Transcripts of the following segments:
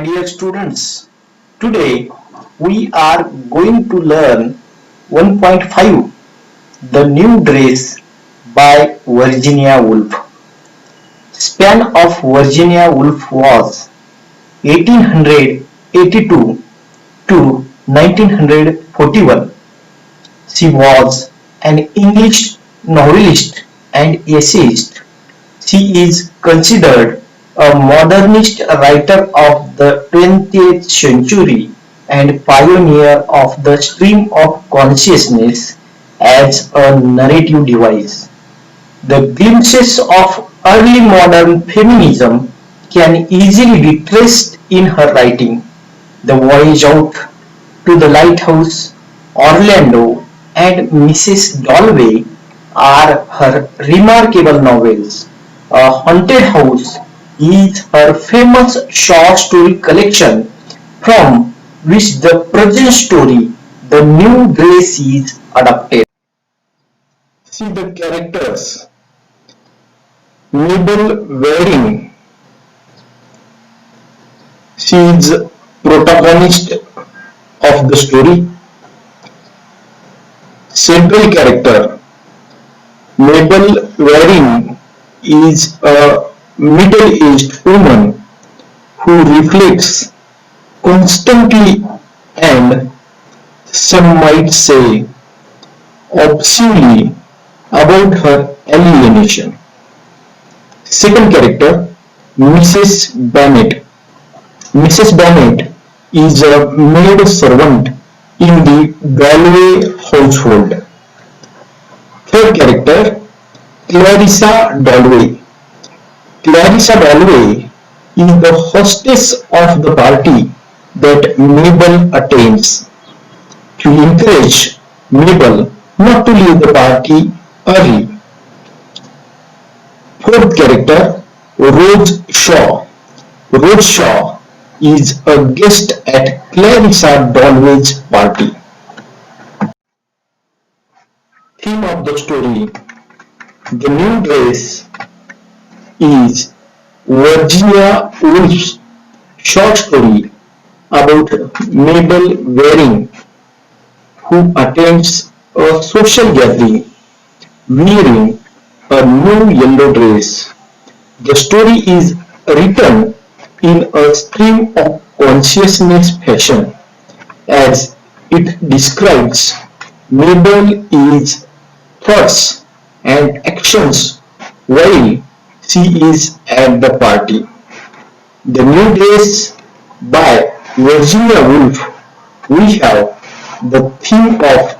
dear students. Today we are going to learn 1.5 The New Dress by Virginia Woolf. Span of Virginia Woolf was 1882 to 1941. She was an English novelist and essayist. She is considered a modernist writer of the 20th century and pioneer of the stream of consciousness as a narrative device. The glimpses of early modern feminism can easily be traced in her writing. The Voyage Out to the Lighthouse, Orlando, and Mrs. Dalloway are her remarkable novels. A Haunted House is her famous short story collection from which the present story, The New Grace, is adapted. See the characters. Mabel Waring, she is protagonist of the story. Central character. Mabel Waring is a middle-aged woman who reflects constantly and, some might say, obsessively about her alienation. Second character, Mrs. Bennet. Mrs. Bennet is a maid servant in the Galway household. Third character, Clarissa Dalloway. Clarissa Dalloway is the hostess of the party that Mabel attends. To encourage Mabel not to leave the party early. Fourth character, Rose Shaw. Rose Shaw is a guest at Clarissa Dalloway's party. Theme of the story. The New Dress is Virginia Woolf's short story about Mabel Waring, who attends a social gathering wearing a new yellow dress. The story is written in a stream of consciousness fashion, as it describes Mabel's thoughts and actions while she is at the party. The New Dress by Virginia Woolf. We have the theme of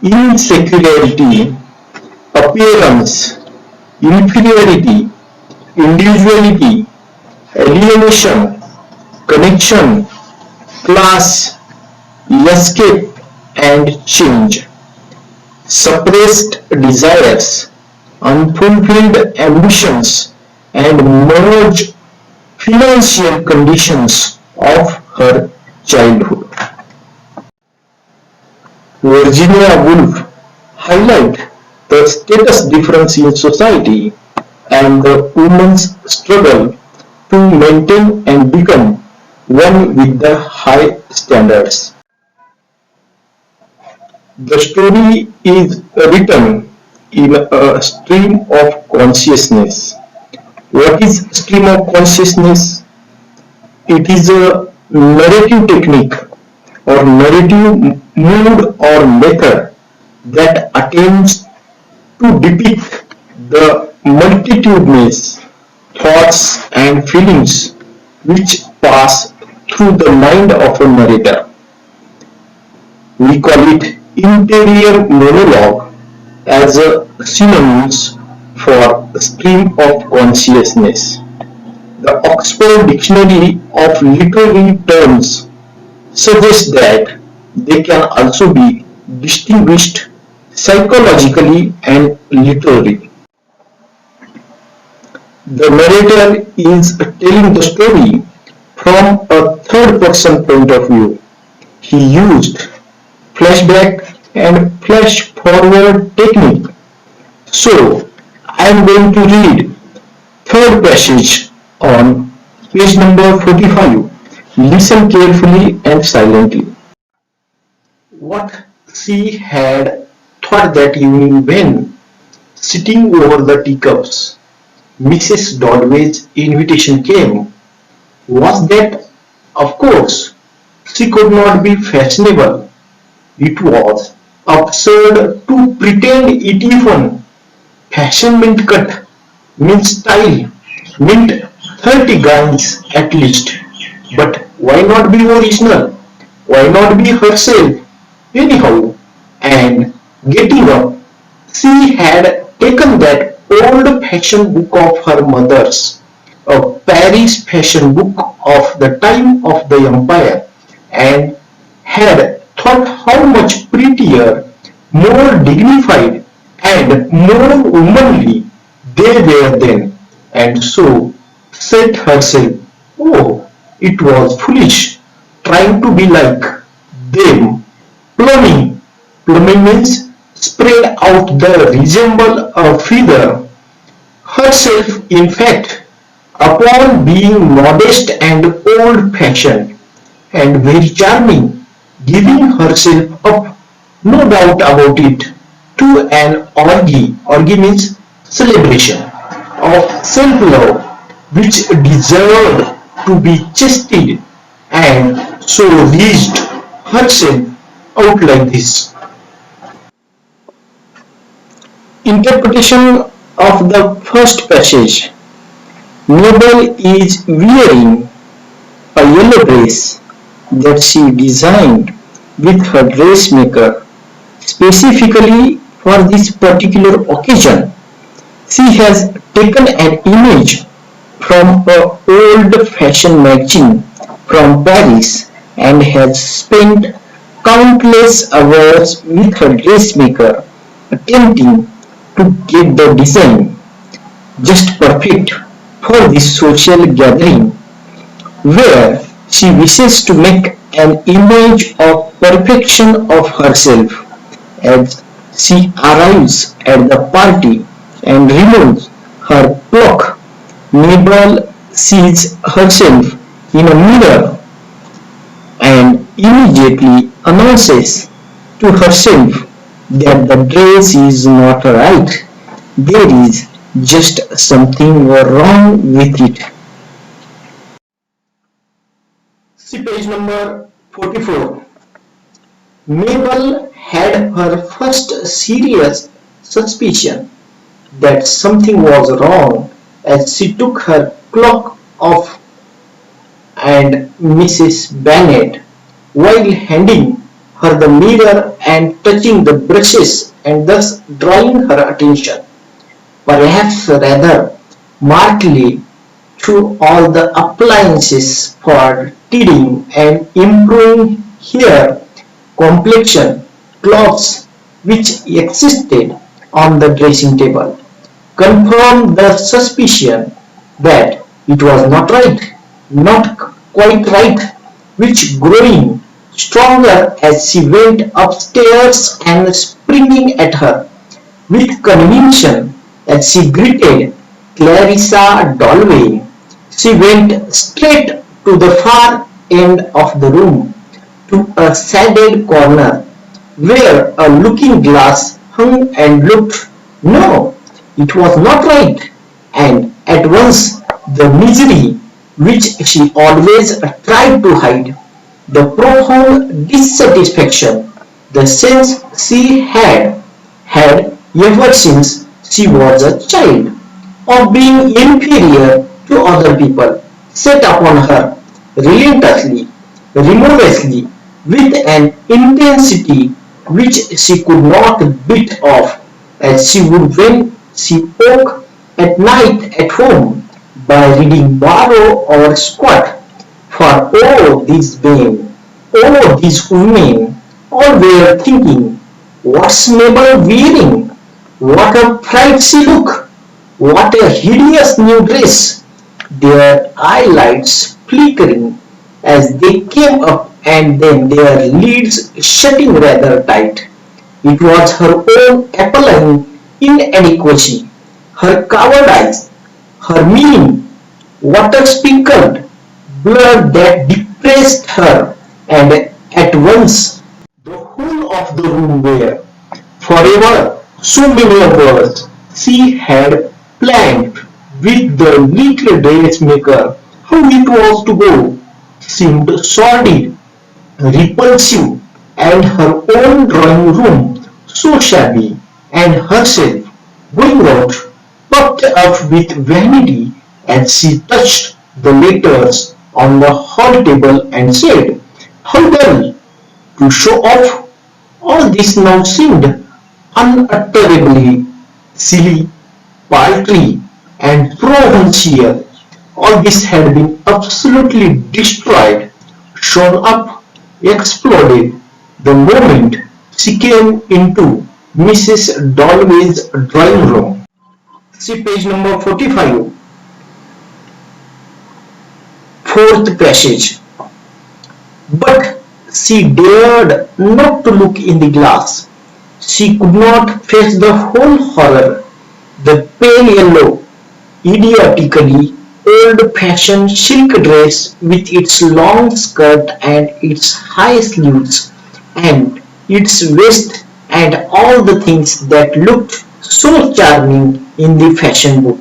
insecurity, appearance, inferiority, individuality, alienation, connection, class, escape, and change. Suppressed desires, unfulfilled ambitions, and merged financial conditions of her childhood. Virginia Woolf highlights the status difference in society and the woman's struggle to maintain and become one with the high standards. The story is written in a stream of consciousness. What is stream of consciousness? It is a narrative technique or narrative mood or method that attempts to depict the multitudinous thoughts and feelings which pass through the mind of a narrator. We call it interior monologue as a synonyms for stream of consciousness. The Oxford Dictionary of Literary Terms suggests that they can also be distinguished psychologically and literally. The narrator is telling the story from a third person point of view. He used flashback and flash forward technique. So I am going to read third passage on page number 45 Listen carefully and silently. What she had thought that evening when, sitting over the teacups, Mrs. Dodway's invitation came was that, of course, she could not be fashionable. It was absurd to pretend it even. Fashion meant cut, meant style, meant 30 gowns at least. But why not be original? Why not be herself? Anyhow, and getting up, she had taken that old fashion book of her mother's, a Paris fashion book of the time of the empire, and had thought how much prettier, more dignified, and more womanly they were then, and so said herself, oh, it was foolish trying to be like them. Plumbing. Plumbing means spread out the resemble a feather herself in fact upon being modest and old-fashioned and very charming, giving herself up, no doubt about it, to an orgy. Orgy means celebration of self-love, which deserved to be chested, and so reached herself out like this. Interpretation of the first passage. Mabel is wearing a yellow dress that she designed with her dressmaker specifically for this particular occasion. She has taken an image from an old-fashioned magazine from Paris and has spent countless hours with her dressmaker attempting to get the design just perfect for this social gathering where she wishes to make an image of perfection of herself as she arrives at the party and removes her cloak. Mabel sees herself in a mirror and immediately announces to herself that the dress is not right. There is just something wrong with it. See page number 44. Mabel had her first serious suspicion that something was wrong as she took her cloak off and Mrs. Bennet, while handing her the mirror and touching the brushes and thus drawing her attention, perhaps rather markedly, to all the appliances for teething and improving hair, complexion, clothes which existed on the dressing table, confirmed the suspicion that it was not right, not quite right, which growing stronger as she went upstairs and springing at her with conviction as she greeted Clarissa Dalloway. She went straight to the far end of the room, to a shaded corner where a looking glass hung and looked. No, it was not right, and at once the misery which she always tried to hide, the profound dissatisfaction, the sense she had ever since she was a child of being inferior to other people, set upon her relentlessly, remorselessly, with an intensity which she could not beat off, as she would when she woke at night at home by reading Barrow or Scott. For oh, these men, oh, these women, all were thinking, what's Mabel wearing? What a fright she look! What a hideous new dress! Their eyelids flickering as they came up and then their lids shutting rather tight. It was her own appalling inadequacy, her cowardice, her mean, water-sprinkled blood that pressed her, and at once the whole of the room were forever so many hours she had planned with the little dressmaker how it was to go seemed sordid, repulsive, and her own drawing room so shabby, and herself going out puffed up with vanity as she touched the letters on the hall table and said, "How dull! To show off all this now seemed unutterably silly, paltry, and provincial. All this had been absolutely destroyed, shown up, exploded, the moment she came into Mrs. Dalloway's drawing room." See page number 45. Fourth passage. But she dared not to look in the glass. She could not face the whole horror. The pale yellow, idiotically old-fashioned silk dress with its long skirt and its high sleeves and its waist and all the things that looked so charming in the fashion book.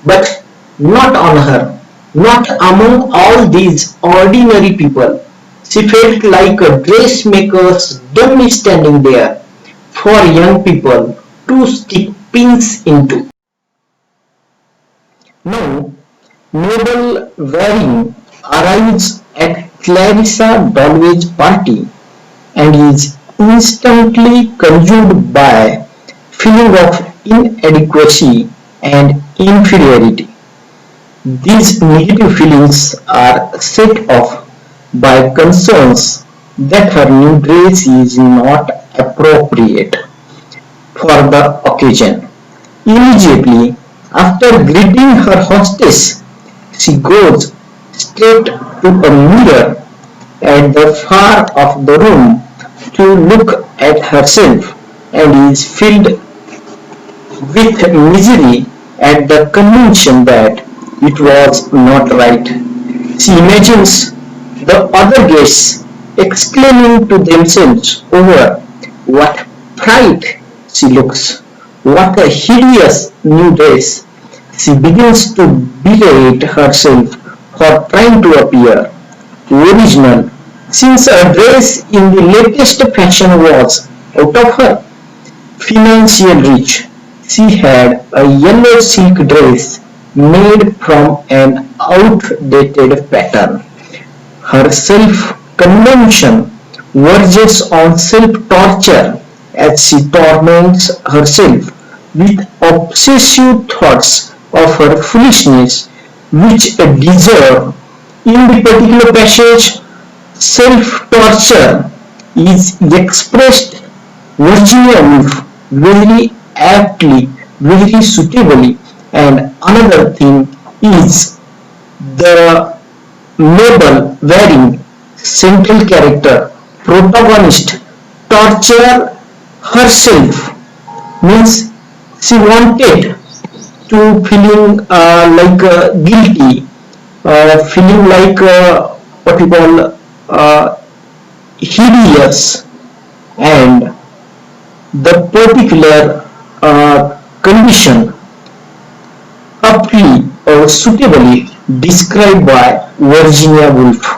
But not on her, not among all these ordinary people. She felt like a dressmaker's dummy standing there for young people to stick pins into. Now, Mabel Waring arrives at Clarissa Dalloway's party and is instantly consumed by feeling of inadequacy and inferiority. These negative feelings are set off by concerns that her new dress is not appropriate for the occasion. Immediately after greeting her hostess, she goes straight to a mirror at the far of the room to look at herself and is filled with misery at the conviction that it was not right. She imagines the other guests exclaiming to themselves over what fright she looks, what a hideous new dress. She begins to berate herself for trying to appear original, since her dress in the latest fashion was out of her financial reach. She had a yellow silk dress made from an outdated pattern. Her self-convention verges on self-torture as she torments herself with obsessive thoughts of her foolishness, which deserve, in the particular passage, self-torture is expressed Virginia Woolf very aptly, very suitably, and another thing is the Mabel Waring central character, protagonist, torture herself, means she wanted to feeling guilty, feeling like what you call hideous, and the particular condition aptly or suitably described by Virginia Woolf.